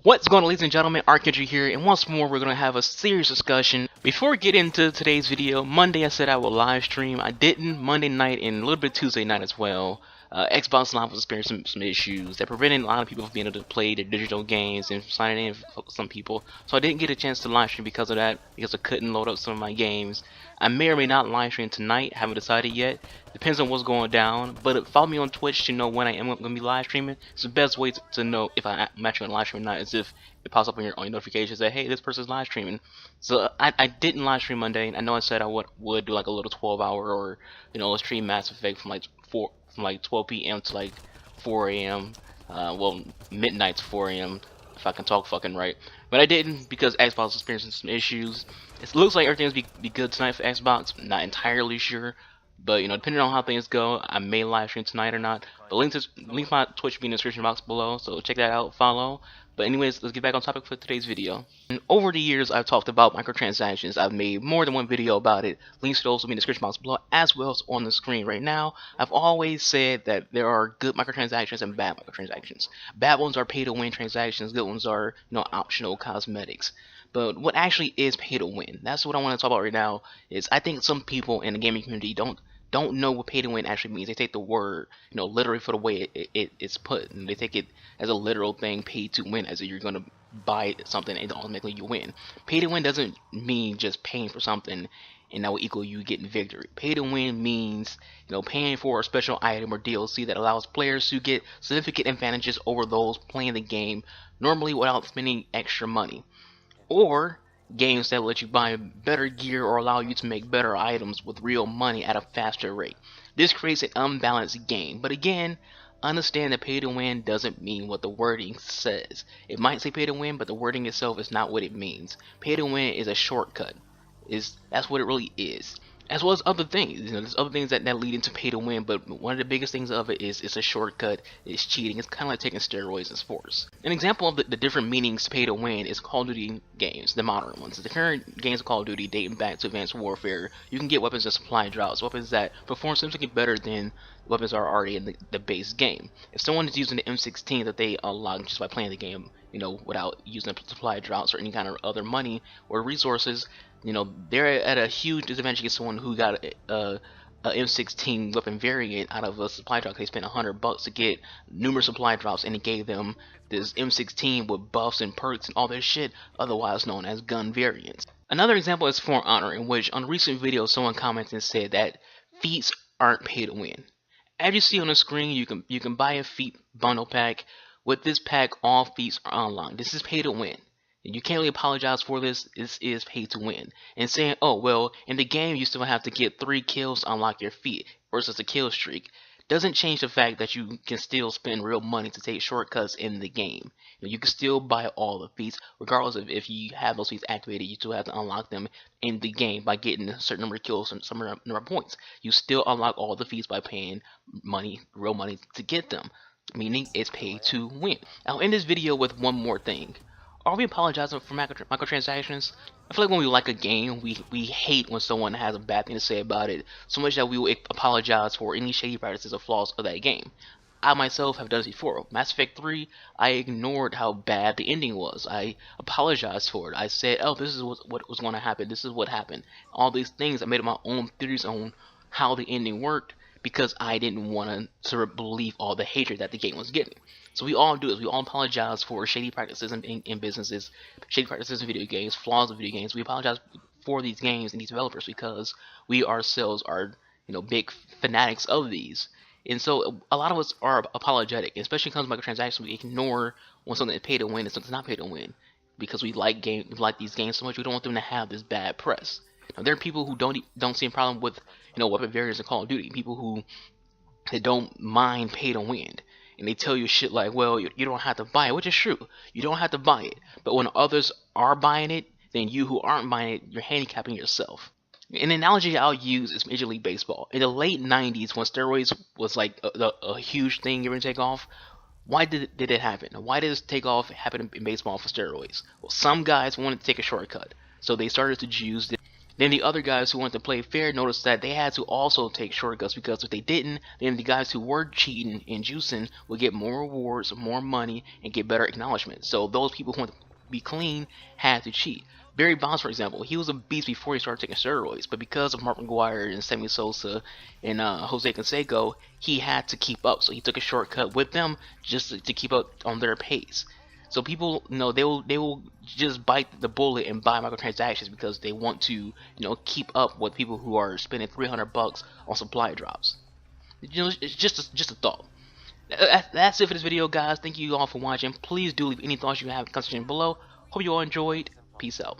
What's going on, ladies and gentlemen? Architecture here, and once more we're going to have a serious discussion. Before we get into today's video, Monday I said I will live stream. I didn't. Monday night and a little bit Tuesday night as well. Xbox Live was experiencing some issues that prevented a lot of people from being able to play their digital games and signing in for some people. So I didn't get a chance to live stream because of that, because I couldn't load up some of my games. I may or may not live stream tonight, haven't decided yet. Depends on what's going down. But follow me on Twitch to know when I am going to be live streaming. It's the best way to know if I'm actually going to live stream or not, is if it pops up on your notifications that, hey, this person's live streaming. So I didn't live stream Monday. I know I said I would do like a little 12-hour or a stream Mass Effect from like 12 p.m. to like 4 a.m. Well, midnight to 4 a.m. if I can talk fucking right. But I didn't because Xbox was experiencing some issues. It looks like everything's be good tonight for Xbox. I'm not entirely sure. But depending on how things go, I may live stream tonight or not. But link to my Twitch will be in the description box below, so check that out, follow. But anyways, let's get back on topic for today's video. And over the years, I've talked about microtransactions. I've made more than one video about it. Links to those will be in the description box below, as well as on the screen right now. I've always said that there are good microtransactions and bad microtransactions. Bad ones are pay-to-win transactions. Good ones are, optional cosmetics. But what actually is pay to win? That's what I want to talk about right now. Is I think some people in the gaming community don't know what pay to win actually means. They take the word, literally for the way it's put, and they take it as a literal thing, pay to win, as if you're gonna buy something and automatically you win. Pay to win doesn't mean just paying for something and that will equal you getting victory. Pay to win means, paying for a special item or DLC that allows players to get significant advantages over those playing the game normally without spending extra money. Or games that let you buy better gear or allow you to make better items with real money at a faster rate. This creates an unbalanced game, but again, understand that pay to win doesn't mean what the wording says. It might say pay to win, but the wording itself is not what it means. Pay to win is a shortcut. That's what it really is. As well as other things, there's other things that lead into pay to win, but one of the biggest things of it is it's a shortcut, it's cheating, it's kind of like taking steroids in sports. An example of the different meanings to pay to win is Call of Duty games, the modern ones. The current games of Call of Duty dating back to Advanced Warfare, you can get weapons and supply drops, weapons that perform significantly better than weapons are already in the base game. If someone is using the M16 that they unlock just by playing the game, without using supply drops or any kind of other money or resources, they're at a huge disadvantage against someone who got a M16 weapon variant out of a supply drop. They spent $100 to get numerous supply drops, and it gave them this M16 with buffs and perks and all this shit, otherwise known as gun variants. Another example is For Honor, in which on a recent video someone commented and said that feats aren't pay to win. As you see on the screen, you can buy a feat bundle pack. With this pack, all feats are unlocked. This is pay to win. You can't really apologize for this. This is pay to win. And saying, oh, well, in the game you still have to get 3 kills to unlock your feat versus a kill streak, doesn't change the fact that you can still spend real money to take shortcuts in the game. You can still buy all the feats, regardless of if you have those feats activated. You still have to unlock them in the game by getting a certain number of kills and some number of points. You still unlock all the feats by paying money, real money, to get them. Meaning it's pay to win. I'll end this video with one more thing. Are we apologizing for microtransactions? I feel like when we like a game, we hate when someone has a bad thing to say about it, so much that we will apologize for any shady practices or flaws of that game. I myself have done this before. Mass Effect 3, I ignored how bad the ending was. I apologized for it. I said, oh, this is what was going to happen. This is what happened. All these things, I made up my own theories on how the ending worked, because I didn't want to believe all the hatred that the game was getting. So we all do this. We all apologize for shady practices in businesses, shady practices in video games, flaws in video games. We apologize for these games and these developers because we ourselves are, big fanatics of these. And so a lot of us are apologetic, especially when it comes to microtransactions. We ignore when something is pay to win and something's not pay to win because we like these games so much. We don't want them to have this bad press. Now, there are people who don't see a problem with weapon variants in Call of Duty. People who don't mind pay to win, and they tell you shit like, well, you don't have to buy it, which is true. You don't have to buy it, but when others are buying it, then you who aren't buying it, you're handicapping yourself. An analogy I'll use is Major League Baseball. In the late 90s, when steroids was like a huge thing you were to take off, why did it happen? Why did this takeoff happen in baseball for steroids? Well, some guys wanted to take a shortcut, so they started to use Then the other guys who wanted to play fair noticed that they had to also take shortcuts, because if they didn't, then the guys who were cheating and juicing would get more rewards, more money, and get better acknowledgement. So those people who wanted to be clean had to cheat. Barry Bonds, for example, he was a beast before he started taking steroids, but because of Mark McGwire and Sammy Sosa and Jose Canseco, he had to keep up. So he took a shortcut with them just to keep up on their pace. So people, they will just bite the bullet and buy microtransactions because they want to, keep up with people who are spending $300 on supply drops. It's just a thought. That's it for this video, guys. Thank you all for watching. Please do leave any thoughts you have in the comment section below. Hope you all enjoyed. Peace out.